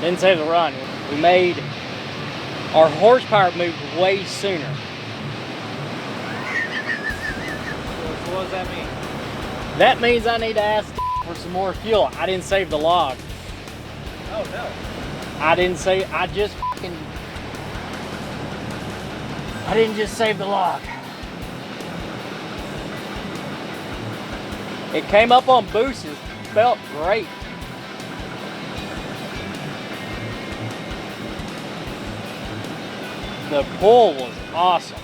Didn't save the run. We made our horsepower move way sooner. So what does that mean? That means I need to ask for some more fuel. I didn't save the log. Oh no. I didn't just save the log. It came up on boost. It felt great. The pull was awesome.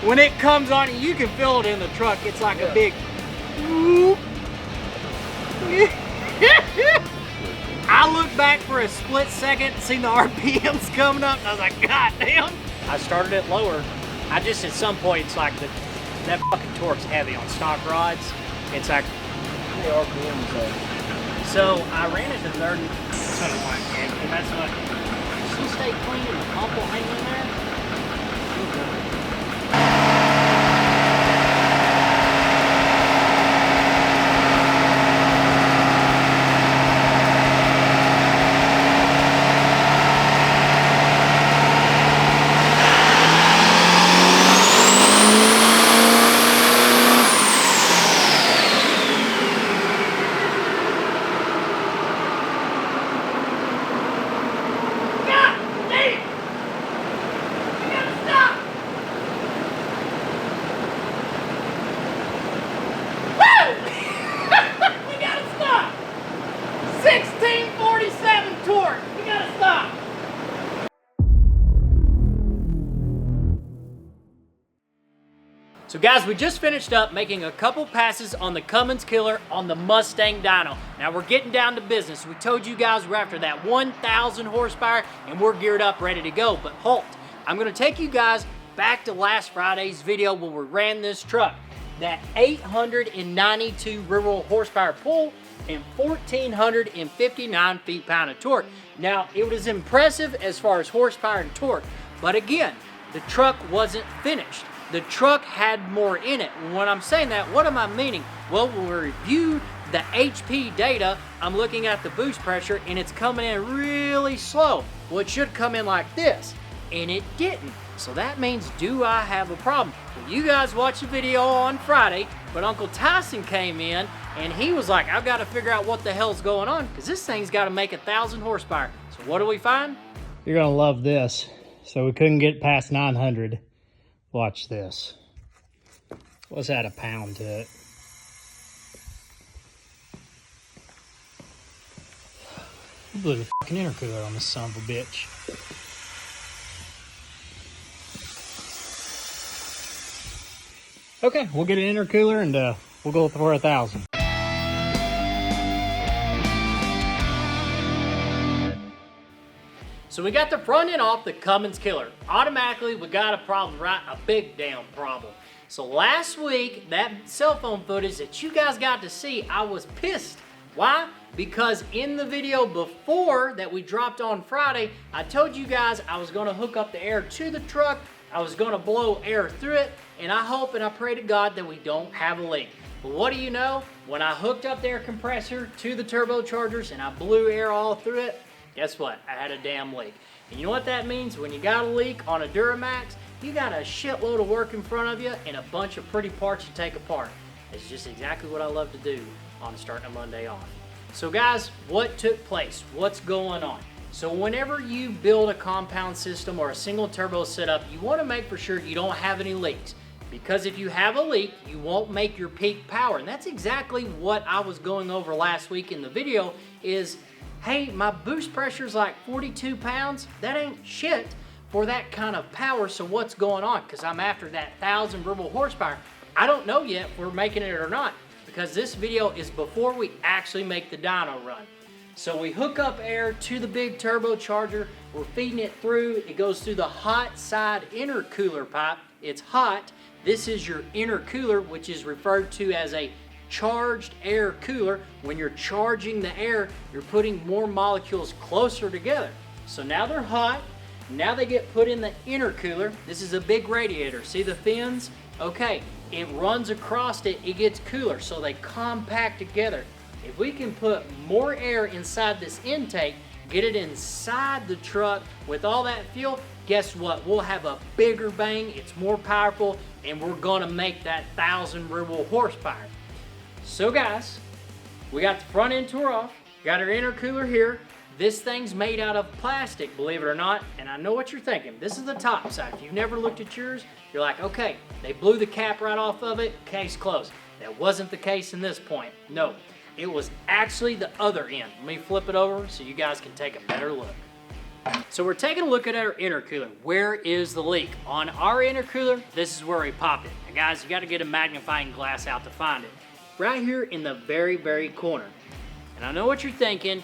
When it comes on, you can feel it in the truck. It's like a big whoop. I looked back for a split second, seen the RPMs coming up, and I was like, God damn. I started it lower. I just, at some point, it's like that fucking torque's heavy on stock rods. It's like, The RPMs are. so I ran it to third. That's what I want, man, because that's what, she stayed clean and the pump will hang in there. So guys, we just finished up making a couple passes on the Cummins killer on the Mustang dyno. Now we're getting down to business. We told you guys we're after that 1,000 horsepower and we're geared up, ready to go. But halt, I'm gonna take you guys back to last Friday's video where we ran this truck. That 892 rural horsepower pull and 1,459 feet-pound of torque. Now, it was impressive as far as horsepower and torque, but again, the truck wasn't finished. The truck had more in it. When I'm saying that, what am I meaning? Well, when we reviewed the HP data, I'm looking at the boost pressure and it's coming in really slow. Well, it should come in like this, and it didn't. So that means, do I have a problem? Well, you guys watched the video on Friday, but Uncle Tyson came in and he was like, I've got to figure out what the hell's going on because this thing's got to make 1,000 horsepower. So what do we find? You're gonna love this. So we couldn't get past 900. Watch this. Let's add a pound to it. Blew the fucking intercooler on this son of a bitch. Okay, we'll get an intercooler and we'll go for 1,000. So we got the front end off the Cummins killer. Automatically, we got a problem, right? A big damn problem. So last week, that cell phone footage that you guys got to see, I was pissed. Why? Because in the video before that we dropped on Friday, I told you guys I was gonna hook up the air to the truck, I was gonna blow air through it, and I hope and I pray to God that we don't have a leak. But what do you know? When I hooked up the air compressor to the turbochargers and I blew air all through it, guess what? I had a damn leak. And you know what that means? When you got a leak on a Duramax, you got a shitload of work in front of you and a bunch of pretty parts to take apart. It's just exactly what I love to do on starting a Monday off. So guys, what took place? What's going on? So whenever you build a compound system or a single turbo setup, you want to make for sure you don't have any leaks. Because if you have a leak, you won't make your peak power. And that's exactly what I was going over last week in the video is, hey, my boost pressure is like 42 pounds. That ain't shit for that kind of power. So what's going on? Because I'm after that 1,000 verbal horsepower. I don't know yet if we're making it or not, because this video is before we actually make the dyno run. So we hook up air to the big turbocharger, we're feeding it through, it goes through the hot side intercooler pipe. It's hot. This is your intercooler, which is referred to as a charged air cooler. When you're charging the air, you're putting more molecules closer together. So now they're hot, now they get put in the intercooler. This is a big radiator, see the fins? Okay, it runs across it, it gets cooler, so they compact together. If we can put more air inside this intake, get it inside the truck with all that fuel, guess what? We'll have a bigger bang, it's more powerful, and we're gonna make that 1,000 verbal horsepower. So guys, we got the front end tore off, got our intercooler here. This thing's made out of plastic, believe it or not, and I know what you're thinking. This is the top side. If you've never looked at yours, you're like, okay, they blew the cap right off of it, case closed. That wasn't the case in this point. No, it was actually the other end. Let me flip it over so you guys can take a better look. So we're taking a look at our intercooler. Where is the leak? On our intercooler, this is where we popped it. Now guys, you gotta get a magnifying glass out to find it. Right here in the very, very corner. And I know what you're thinking,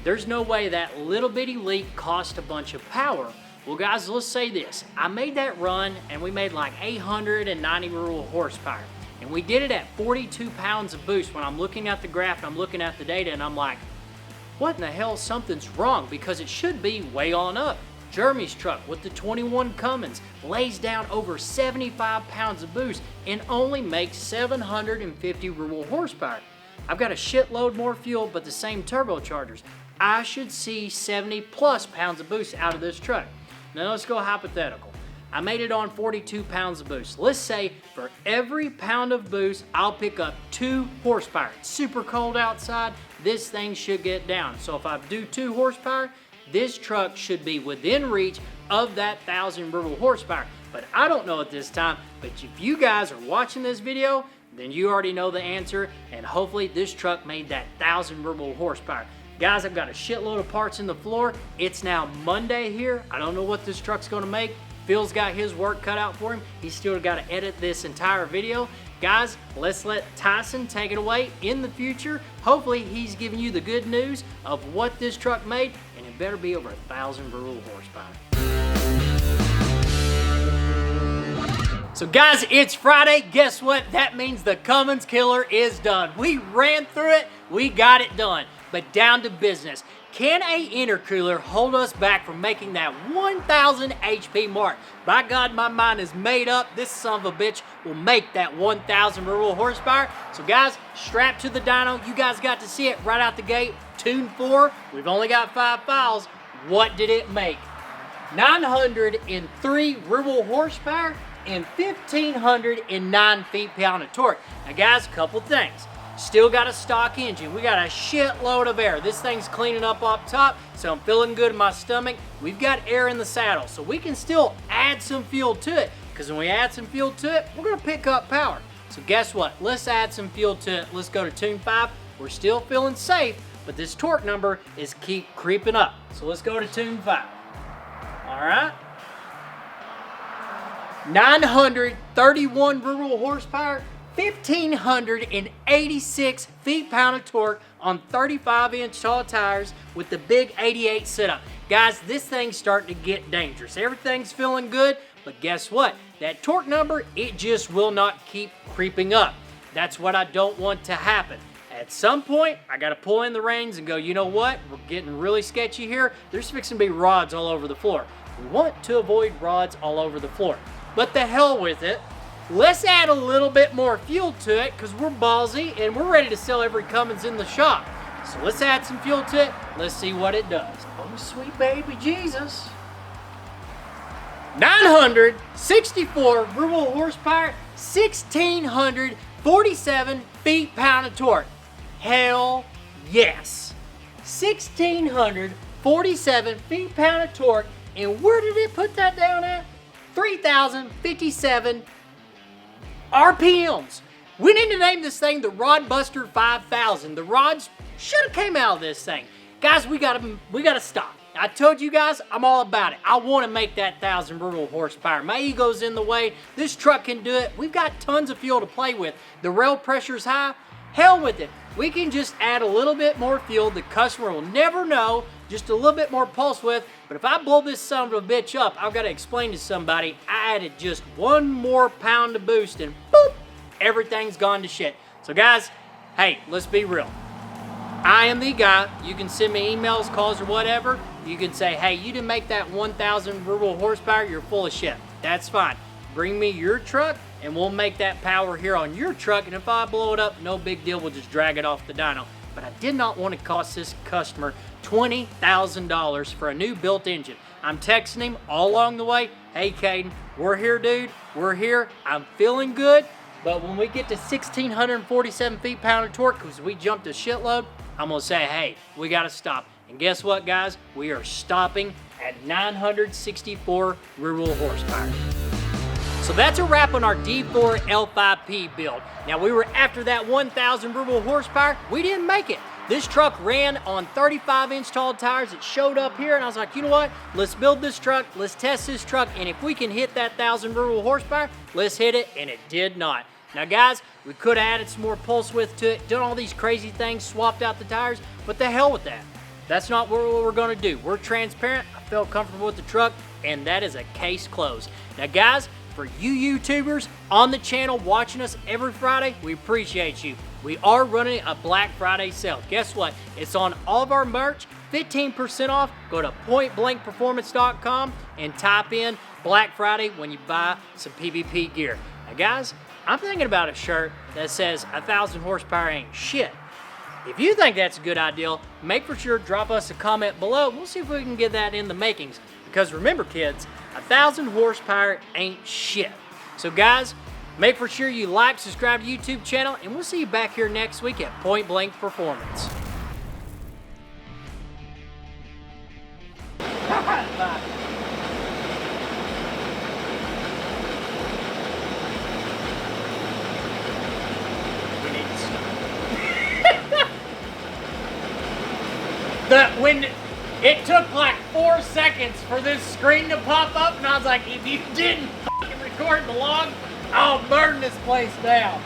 there's no way that little bitty leak cost a bunch of power. Well guys, let's say this. I made that run and we made like 890 rural horsepower. And we did it at 42 pounds of boost. When I'm looking at the graph and I'm looking at the data and I'm like, what in the hell, something's wrong, because it should be way on up. Jeremy's truck with the 21 Cummins lays down over 75 pounds of boost and only makes 750 rural horsepower. I've got a shitload more fuel, but the same turbochargers. I should see 70 plus pounds of boost out of this truck. Now let's go hypothetical. I made it on 42 pounds of boost. Let's say for every pound of boost, I'll pick up 2 horsepower. It's super cold outside, this thing should get down. So if I do 2 horsepower, this truck should be within reach of that 1,000 verbal horsepower. But I don't know at this time, but if you guys are watching this video, then you already know the answer, and hopefully this truck made that 1,000 verbal horsepower. Guys, I've got a shitload of parts in the floor. It's now Monday here. I don't know what this truck's gonna make. Phil's got his work cut out for him. He's still got to edit this entire video. Guys, let's let Tyson take it away in the future. Hopefully he's giving you the good news of what this truck made, and it better be over 1,000 verbal horsepower. So guys, it's Friday. Guess what? That means the Cummins killer is done. We ran through it, we got it done. But down to business. Can a intercooler hold us back from making that 1,000 HP mark? By God, my mind is made up. This son of a bitch will make that 1,000 rural horsepower. So guys, strap to the dyno. You guys got to see it right out the gate. Tune 4, we've only got 5 files. What did it make? 903 rural horsepower and 1,509 feet-pound of torque. Now guys, couple things. Still got a stock engine. We got a shitload of air. This thing's cleaning up top, so I'm feeling good in my stomach. We've got air in the saddle, so we can still add some fuel to it, because when we add some fuel to it, we're gonna pick up power. So guess what? Let's add some fuel to it. Let's go to tune 5. We're still feeling safe, but this torque number is keep creeping up. So let's go to tune 5. All right. 931 rural horsepower, 1,586 feet-pound of torque on 35-inch tall tires with the big 88 setup. Guys, this thing's starting to get dangerous. Everything's feeling good, but guess what? That torque number, it just will not keep creeping up. That's what I don't want to happen. At some point, I gotta pull in the reins and go, you know what? We're getting really sketchy here. There's fixing to be rods all over the floor. We want to avoid rods all over the floor. But the hell with it. Let's add a little bit more fuel to it, because we're ballsy and we're ready to sell every Cummins in the shop. So let's add some fuel to it. Let's see what it does. Oh, sweet baby Jesus. 964 rural horsepower, 1,647 feet-pound of torque. Hell yes. 1,647 feet-pound of torque. And where did it put that down at? 3,057 RPMs. We need to name this thing the Rod Buster 5000. The rods should have came out of this thing. Guys, we gotta stop. I told you guys, I'm all about it. I want to make that 1,000 bruttle horsepower. My ego's in the way. This truck can do it. We've got tons of fuel to play with. The rail pressure's high. Hell with it. We can just add a little bit more fuel. The customer will never know. Just a little bit more pulse width. But if I blow this son of a bitch up, I've got to explain to somebody I added just 1 more pound of boost and boop, everything's gone to shit. So guys, hey, let's be real. I am the guy. You can send me emails, calls, or whatever. You can say, hey, you didn't make that 1,000 bruttle horsepower, you're full of shit. That's fine. Bring me your truck and we'll make that power here on your truck, and if I blow it up, no big deal, we'll just drag it off the dyno. But I did not want to cost this customer $20,000 for a new built engine. I'm texting him all along the way, hey Caden, we're here dude, we're here, I'm feeling good, but when we get to 1,647 feet-pound of torque, because we jumped a shitload, I'm gonna say, hey, we gotta stop. And guess what guys, we are stopping at 964 rural horsepower. So that's a wrap on our D4 L5P build. Now we were after that 1,000 rural horsepower, we didn't make it. This truck ran on 35-inch tall tires. It showed up here and I was like, you know what? Let's build this truck, let's test this truck, and if we can hit that 1,000 rural horsepower, let's hit it, and it did not. Now guys, we could have added some more pulse width to it, done all these crazy things, swapped out the tires, but the hell with that. That's not what we're gonna do. We're transparent, I felt comfortable with the truck, and that is a case closed. Now guys, for you YouTubers on the channel watching us every Friday, we appreciate you. We are running a Black Friday sale. Guess what? It's on all of our merch, 15% off. Go to pointblankperformance.com and type in Black Friday when you buy some PBP gear. Now guys, I'm thinking about a shirt that says 1,000 horsepower ain't shit. If you think that's a good idea, make for sure drop us a comment below. We'll see if we can get that in the makings. Because remember kids, 1,000 horsepower ain't shit. So guys, make for sure you like, subscribe to the YouTube channel, and we'll see you back here next week at Point Blank Performance. When it took like 4 seconds for this screen to pop up, and I was like, if you didn't fucking record the log, I'll burn this place down.